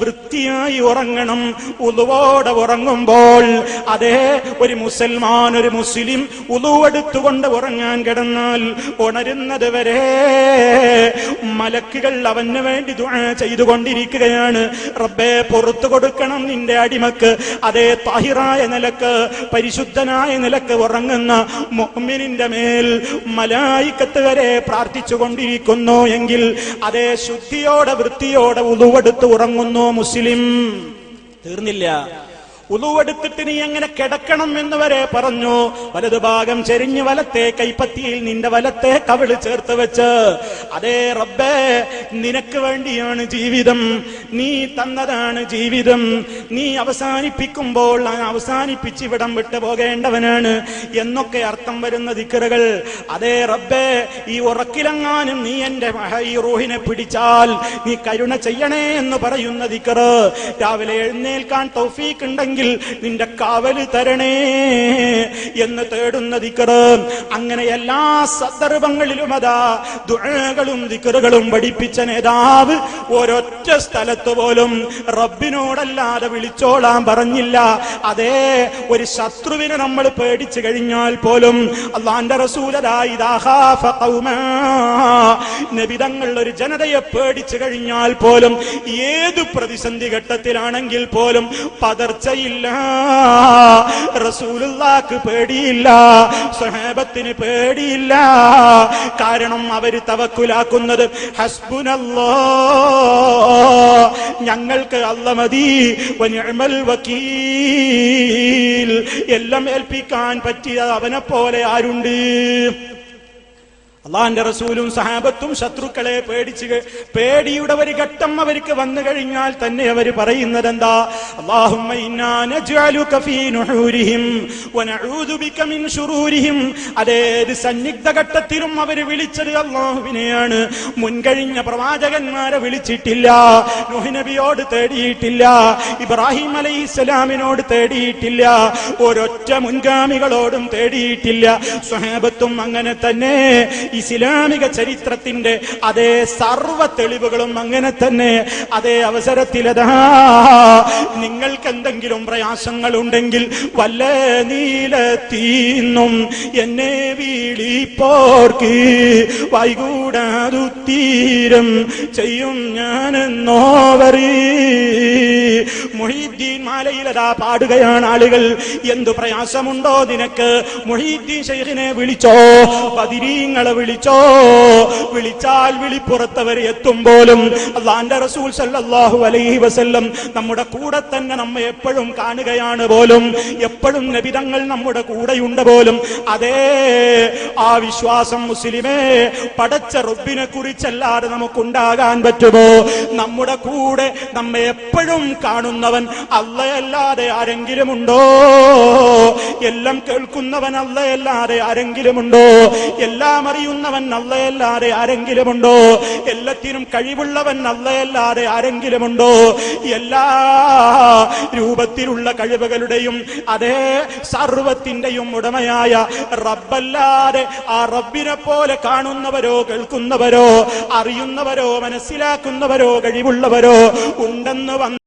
വൃത്തിയായി ഉറങ്ങണം. ഉളുവോടെ ഉറങ്ങുമ്പോൾ, അതേ, ഒരു മുസൽമാൻ, ഒരു മുസ്ലിം ഉളുവെടുത്തുകൊണ്ട് ഉറങ്ങാൻ കിടന്നാൽ ഉണരുന്നത് വരെ മലക്കുകൾ അവന് വേണ്ടി ദുആ ചെയ്തുകൊണ്ടിരിക്കുകയാണ്. റബ്ബേ, പുറത്തു കൊടുക്കണം നിന്റെ അടിമക്ക്. അതേ, താഹിറായ നിലക്ക്, പരിശുദ്ധനായ നിലക്ക് ഉറങ്ങുന്ന മുഅ്മിനിന്റെ മേൽ മലായിക്കത്ത് വരെ പ്രാർത്ഥിച്ചു കൊണ്ടിരിക്കുന്നു എങ്കിൽ, അതേ, ശുദ്ധിയോടെ വൃത്തിയോടെ ഉളുവെടുത്ത് ഉറങ്ങുന്നു മുസ്ലിം. തീർന്നില്ല. ഉളുവെടുത്തിട്ട് നീ എങ്ങനെ കിടക്കണം എന്ന് വരെ പറഞ്ഞു. വലതു ഭാഗം ചെരിഞ്ഞ് വലത്തെ കൈപ്പത്തിയിൽ നിന്റെ വലത്തെ കവിള് ചേർത്ത് വെച്ച്, അതേ റബ്ബേ, നിനക്ക് വേണ്ടിയാണ് ജീവിതം, നീ തന്നതാണ് ജീവിതം, നീ അവസാനിപ്പിക്കുമ്പോൾ അവസാനിപ്പിച്ച് ഇവിടം വിട്ടു പോകേണ്ടവനാണ് എന്നൊക്കെ അർത്ഥം വരുന്ന ദിക്റുകൾ. അതേ റബ്ബേ, ഈ ഉറക്കിലെങ്ങാനും നീ എന്റെ ഈ റൂഹിനെ പിടിച്ചാൽ നീ കരുണ ചെയ്യണേ എന്ന് പറയുന്ന ദിക്റ്. രാവിലെ എഴുന്നേൽക്കാൻ തൗഫീഖ് ഉണ്ടെങ്കിൽ നിന്റെ കാവല് തരണേ എന്ന് തേടുന്ന ദിക്റ്. അങ്ങനെ എല്ലാ സന്ദർഭങ്ങളിലും അതാ ദുആകളും ദിക്റുകളും പഠിപ്പിച്ച നേതാവ് ഒരൊറ്റ സ്ഥലത്ത് പോലും റബ്ബിനോടല്ലാതെ വിളിച്ചോളാൻ പറഞ്ഞില്ല. അതേ, ഒരു ശത്രുവിനെ നമ്മൾ പേടിച്ചു കഴിഞ്ഞാൽ പോലും അല്ലാഹുവിന്റെ റസൂലതായി നബിതങ്ങൾ ഒരു ജനതയെ പേടിച്ചു കഴിഞ്ഞാൽ പോലും ഏത് പ്രതിസന്ധി ഘട്ടത്തിലാണെങ്കിൽ പോലും പതർച്ചയില്ല. റസൂലുള്ളാഹിക്ക് പേടിയില്ല, സ്വഹാബത്തിന് പേടിയില്ല. കാരണം അവര് തവക്കുലാക്കുന്നത് ഹസ്ബുനല്ലാഹ്, ഞങ്ങൾക്ക് അല്ലാഹ് മതി, വനിഅമൽ വകീൽ, എല്ലാം ഏൽപ്പിക്കാൻ പറ്റിയ അവനെ പോലെ ആരുണ്ട്? അള്ളാന്റെ റസൂലും സഹാബത്തും ശത്രുക്കളെ പേടിയുടെ ഒരു ഘട്ടം അവർക്ക് വന്നു കഴിഞ്ഞാൽ തന്നെ അവർ പറയുന്നത് എന്താ? അല്ലാഹുമ്മ ഇന്നാ നജ്അലുക ഫീ നുഹൂരിഹിം വനഊദു ബിക മിൻ ശുറൂരിഹിം. അതേത് സന്നിഗ്ധ ഘട്ടത്തിലും അവർ വിളിച്ചത് അല്ലാഹുവിനെയാണ്. മുൻകഴിഞ്ഞ പ്രവാചകന്മാരെ വിളിച്ചിട്ടില്ല, നൂഹ് നബിയോട് തേടിയിട്ടില്ല, ഇബ്രാഹിം അലൈഹിസ്സലാമിനോട് തേടിയിട്ടില്ല, ഒരൊറ്റ മുൻഗാമികളോടും തേടിയിട്ടില്ല. സ്വഹാബത്തും അങ്ങനെ തന്നെ. ഇസ്ലാമിക ചരിത്രത്തിന്റെ അതേ സർവ്വ തെളിവുകളും അങ്ങനെ തന്നെ. അതേ അവസരത്തിലതാ നിങ്ങൾക്ക് എന്തെങ്കിലും പ്രയാസങ്ങൾ ഉണ്ടെങ്കിൽ വല്ല നീലത്തീന്നും എന്നെ വിളിപ്പോർക്ക് വൈകൂടാതുത്തീരം ചെയ്യും ഞാനെന്നോവറി. മുഹീദ്ദീൻ മാലയിലതാ പാടുകയാണ് ആളുകൾ. എന്തു പ്രയാസമുണ്ടോ നിനക്ക്? മുഹീദ്ദീൻ ശൈഖിനെ വിളിച്ചോ, ബദരീങ്ങളെ വിളിച്ചോ. വിളിച്ചാൽ വിളിപ്പുറത്തവരെ എത്തുമ്പോലും അല്ലാഹുവിന്റെ റസൂൽ സല്ലല്ലാഹു അലൈഹി വസല്ലം നമ്മുടെ കൂടെ തന്നെ നമ്മെ എപ്പോഴും കാണുകയാണ് പോലും. എപ്പോഴും നബി തങ്ങൾ നമ്മുടെ കൂടെയുണ്ട് പോലും. അതേ ആ വിശ്വാസം മുസ്ലിമേ പടച്ച റബ്ബിനെ കുറിച്ചല്ലാതെ നമുക്കുണ്ടാകാൻ പറ്റുമോ? നമ്മുടെ കൂടെ നമ്മെ എപ്പോഴും കാണുന്നവൻ അല്ലാഹയല്ലാതെ ആരെങ്കിലും ഉണ്ടോ? എല്ലാം കേൾക്കുന്നവൻ അല്ലാഹയല്ലാതെ ആരെങ്കിലും ഉണ്ടോ? എല്ലാം അറിയുന്നവൻ അല്ലാഹയല്ലാതെ ആരെങ്കിലും ഉണ്ടോ? എല്ലാത്തിനും കഴിവുള്ളവൻ അല്ലാഹയല്ലാതെ ആരെങ്കിലും ഉണ്ടോ? എല്ലാ രൂപത്തിലുള്ള കഴിവുകളുടെയും അതേ സർവത്തിന്റെയും ഉടമയായ റബ്ബല്ലാതെ ആ റബ്ബിനെ പോലെ കാണുന്നവരോ കേൾക്കുന്നവരോ അറിയുന്നവരോ മനസ്സിലാക്കുന്നവരോ കഴിവുള്ളവരോ ഉണ്ടെന്ന്